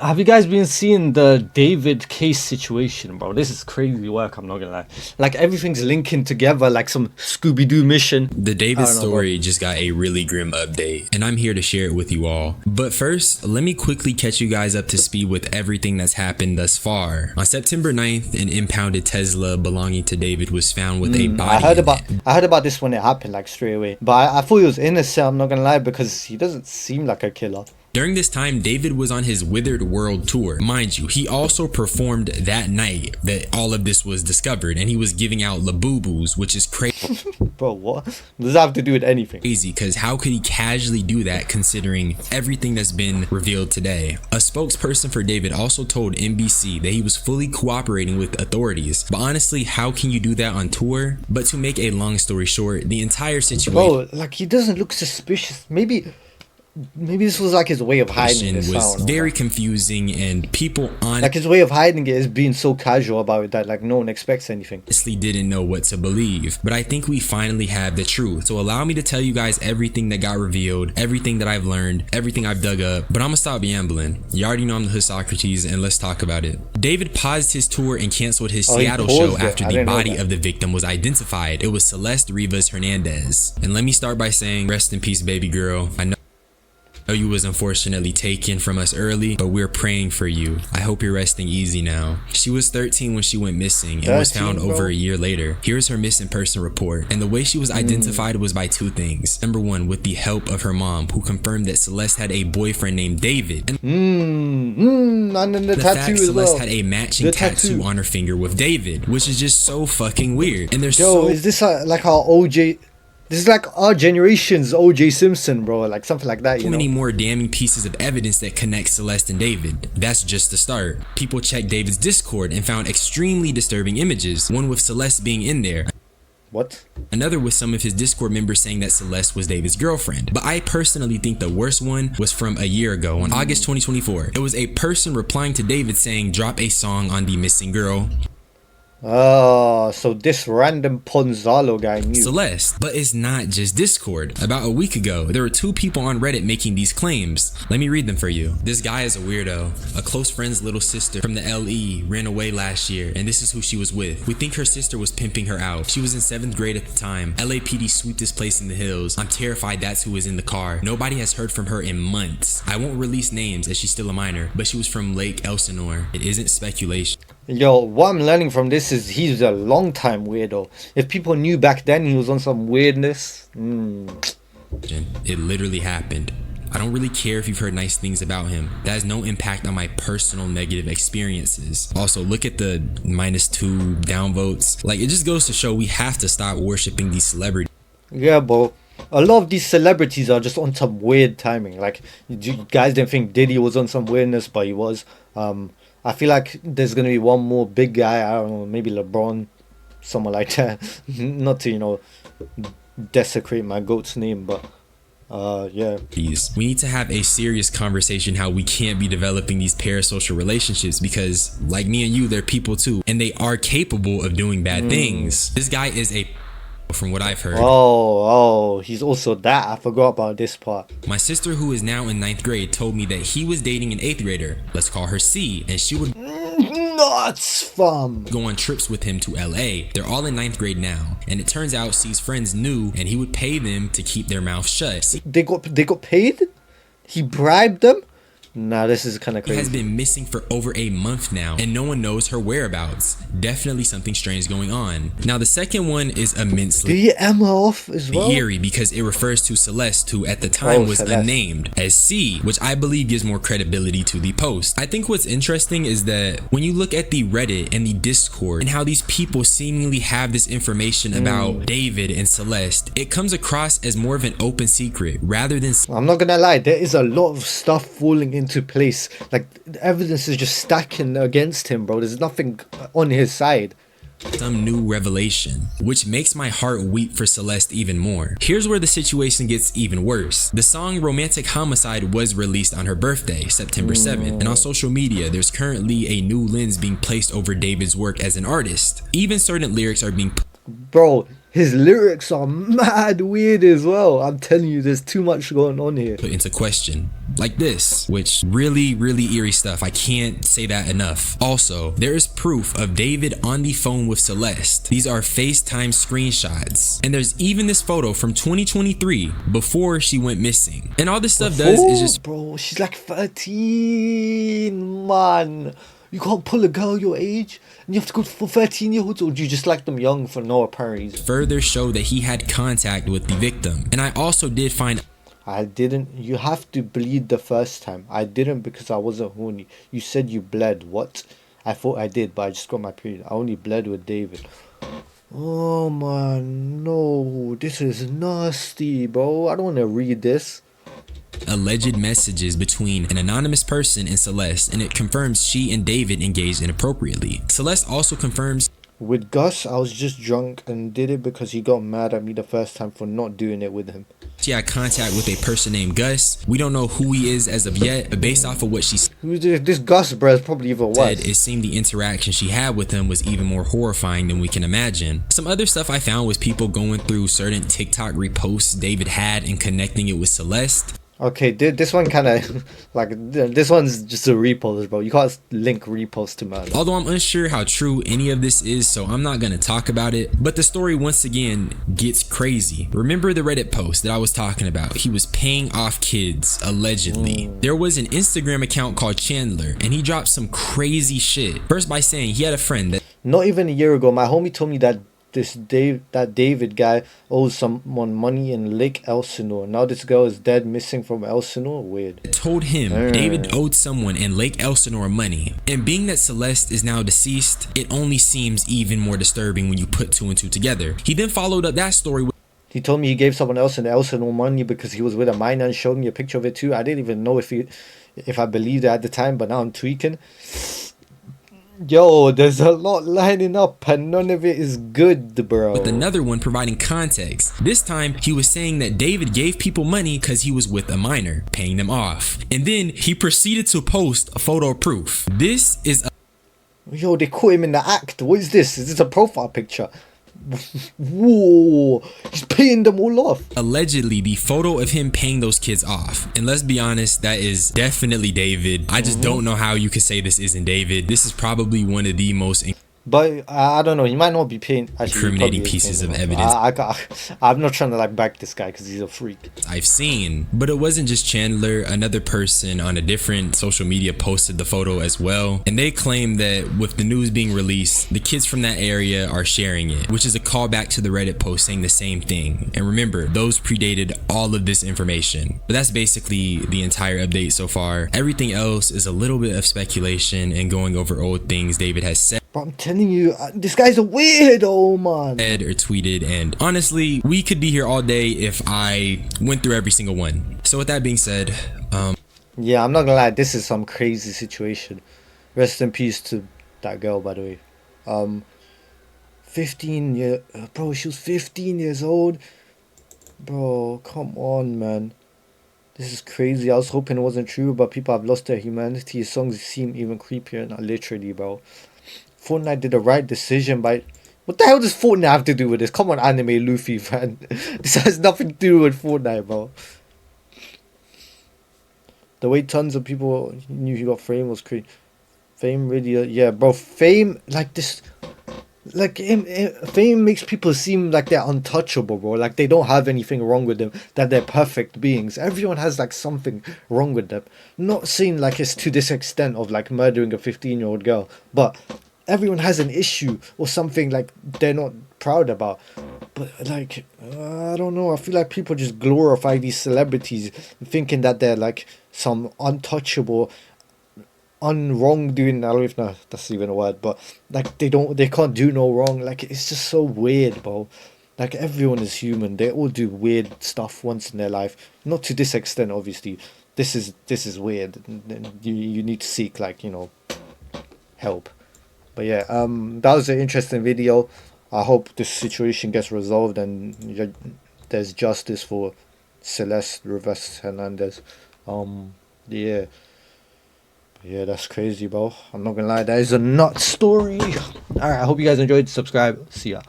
Have you guys been seeing the David case situation, bro? This is crazy work, I'm not gonna lie. Like, everything's linking together like some Scooby-Doo mission. The David I don't know, story just got a really grim update, and I'm here to share it with you all. But first, let me quickly catch you guys up to speed with everything that's happened thus far. On September 9th, an impounded Tesla belonging to David was found with a body I heard about this when it happened, like, straight away. But I thought he was innocent, I'm not gonna lie, because he doesn't seem like a killer. During this time, David was on his Withered World tour. Mind you, he also performed that night that all of this was discovered, and he was giving out Labubu's, which is crazy. Bro, what does that have to do with anything? Crazy, because how could he casually do that considering everything that's been revealed today? A spokesperson for David also told NBC that he was fully cooperating with authorities. But honestly, how can you do that on tour? But to make a long story short, the entire situation... Bro, like, he doesn't look suspicious. Maybe this was like his way of hiding this. Was very confusing, and people like his way of hiding it is being so casual about it that like no one expects anything. Honestly didn't know what to believe. But I think we finally have the truth. So allow me to tell you guys everything that got revealed, everything that I've learned, everything I've dug up. But I'm gonna stop ambling. You already know I'm the hood Socrates, and let's talk about it. David paused his tour and canceled his Seattle show after the body of the victim was identified. It was Celeste Rivas Hernandez. And let me start by saying, rest in peace, baby girl. I know you was unfortunately taken from us early, but we're praying for you. I hope you're resting easy now. She was 13 when she went missing and was found over a year later. Here's her missing person report. And the way she was identified was by two things. Number one, with the help of her mom, who confirmed that Celeste had a boyfriend named David. And then the tattoo as well. Celeste had a matching tattoo on her finger with David, which is just so fucking weird. And there's is this like our OJ? This is like our generation's O.J. Simpson, bro. Like something like that, you know? Many more damning pieces of evidence that connect Celeste and David. That's just the start. People checked David's Discord and found extremely disturbing images. One with Celeste being in there. What? Another with some of his Discord members saying that Celeste was David's girlfriend. But I personally think the worst one was from a year ago on August 2024. It was a person replying to David saying, "Drop a song on the missing girl." Oh, so this random Ponzalo guy knew Celeste. But it's not just Discord. About a week ago, there were two people on Reddit making these claims. Let me read them for you. This guy is a weirdo. A close friend's little sister from the LE ran away last year, and this is who she was with. We think her sister was pimping her out. She was in 7th grade at the time. LAPD sweep this place in the hills. I'm terrified that's who was in the car. Nobody has heard from her in months. I won't release names as she's still a minor, but she was from Lake Elsinore. It isn't speculation. Yo, what I'm learning from this is he's a long time weirdo. If people knew back then he was on some weirdness. It literally happened. I don't really care if you've heard nice things about him. That has no impact on my personal negative experiences. Also, look at the -2 downvotes. Like, it just goes to show we have to stop worshiping these celebrities. Yeah, bro. A lot of these celebrities are just on some weird timing. Like, you guys didn't think Diddy was on some weirdness, but he was. I feel like there's gonna be one more big guy. I don't know, maybe LeBron, someone like that. Not to, you know, desecrate my goat's name, but yeah. We need to have a serious conversation how we can't be developing these parasocial relationships, because like me and you, they're people too, and they are capable of doing bad things. This guy is a, from what I've heard. Oh, he's also that. I forgot about this part. My sister, who is now in 9th grade, told me that he was dating an 8th grader. Let's call her C, and she would nuts, fam. Go on trips with him to LA. They're all in 9th grade now, and it turns out C's friends knew, and he would pay them to keep their mouths shut. They got paid? He bribed them? Nah, this is kind of crazy. She has been missing for over a month now, and no one knows her whereabouts. Definitely something strange going on. Now, the second one is immensely Did he Emma off as well? eerie, because it refers to Celeste, who at the time was Celeste. unnamed, as C, which I believe gives more credibility to the post. I think what's interesting is that when you look at the Reddit and the Discord and how these people seemingly have this information about David and Celeste, it comes across as more of an open secret rather than... I'm not gonna lie, there is a lot of stuff falling into place. Like, the evidence is just stacking against him, bro. There's nothing on his side. Some new revelation, which makes my heart weep for Celeste even more. Here's where the situation gets even worse. The song Romantic Homicide was released on her birthday, September 7th, and on social media, there's currently a new lens being placed over David's work as an artist. Even certain lyrics are being... Bro, His lyrics are mad weird as well. I'm telling you, there's too much going on here. Put into question like this, which really eerie stuff. I can't say that enough. Also, there is proof of David on the phone with Celeste. These are FaceTime screenshots, and there's even this photo from 2023 before she went missing. And all this stuff does is just, bro, she's like 13, man. You can't pull a girl your age and you have to go for 13-year-olds, or do you just like them young for no apparent reason? further show that he had contact with the victim. And I also did find I didn't. You have to bleed the first time. I didn't because I wasn't horny. You said you bled. What? I thought I did, but I just got my period. I only bled with David. Oh man, no. This is nasty, bro. I don't want to read this. alleged messages between an anonymous person and Celeste, and it confirms she and David engaged inappropriately. Celeste also confirms With Gus, I was just drunk and did it because he got mad at me the first time for not doing it with him. she had contact with a person named Gus. We don't know who he is as of yet, but based off of what she Who's this Gus, bro? Is probably even said, worse. it seemed the interaction she had with him was even more horrifying than we can imagine. Some other stuff I found was people going through certain TikTok reposts David had and connecting it with Celeste. Okay, this one kind of like this one's just a repost, bro. You can't link repost to man. Although I'm unsure how true any of this is, so I'm not gonna talk about it. But the story once again gets crazy. Remember the Reddit post that I was talking about? He was paying off kids, allegedly. There was an Instagram account called Chandler, and he dropped some crazy shit. First by saying he had a friend that Not even a year ago, my homie told me that that David guy owes someone money in Lake Elsinore. Now this girl is dead, missing from Elsinore. Weird. told him David owed someone in Lake Elsinore money. And being that Celeste is now deceased, it only seems even more disturbing when you put two and two together. He then followed up that story with He told me he gave someone else in Elsinore money because he was with a minor and showed me a picture of it too. I didn't even know if I believed it at the time, but now I'm tweaking. Yo, there's a lot lining up and none of it is good, bro. with another one providing context. This time, he was saying that David gave people money because he was with a minor, paying them off. And then he proceeded to post a photo proof. This is Yo, they caught him in the act. What is this? Is this a profile picture? Whoa, he's paying them all off. allegedly the photo of him paying those kids off. And let's be honest, that is definitely David. I just don't know how you could say this isn't David. This is probably one of the most But I don't know. He might not be paying. Actually, he probably incriminating is pieces paying of them off. evidence I'm not trying to like back this guy because he's a freak. I've seen. But it wasn't just Chandler. Another person on a different social media posted the photo as well. And they claim that with the news being released, the kids from that area are sharing it, which is a callback to the Reddit post saying the same thing. And remember, those predated all of this information. But that's basically the entire update so far. Everything else is a little bit of speculation and going over old things David has said But I'm telling you, this guy's a weirdo, man. or tweeted, and honestly, we could be here all day if I went through every single one. So with that being said, Yeah, I'm not gonna lie. This is some crazy situation. Rest in peace to that girl, by the way. bro, she was 15 years old. Bro, come on, man. This is crazy. I was hoping it wasn't true, but people have lost their humanity. His songs seem even creepier. Not literally, bro. Fortnite did the right decision by... What the hell does Fortnite have to do with this? Come on, anime Luffy, man. This has nothing to do with Fortnite, bro. The way tons of people knew he got Fame was crazy. Fame really... Yeah, bro. Fame, like this... Like, Fame makes people seem like they're untouchable, bro. Like, they don't have anything wrong with them. That they're perfect beings. Everyone has, like, something wrong with them. Not saying, like, it's to this extent of, like, murdering a 15-year-old girl. But... everyone has an issue or something like they're not proud about. But like I don't know, I feel like people just glorify these celebrities thinking that they're like some untouchable unwrongdoing. I don't even know if that's even a word, but like they can't do no wrong. Like it's just so weird, bro. Like everyone is human, they all do weird stuff once in their life, not to this extent obviously. This is weird. You need to seek, like, you know, help. But yeah, that was an interesting video. I hope this situation gets resolved and there's justice for Celeste Rivas Hernandez. Yeah. Yeah, that's crazy, bro. I'm not gonna lie, that is a nut story. Alright, I hope you guys enjoyed. Subscribe. See ya.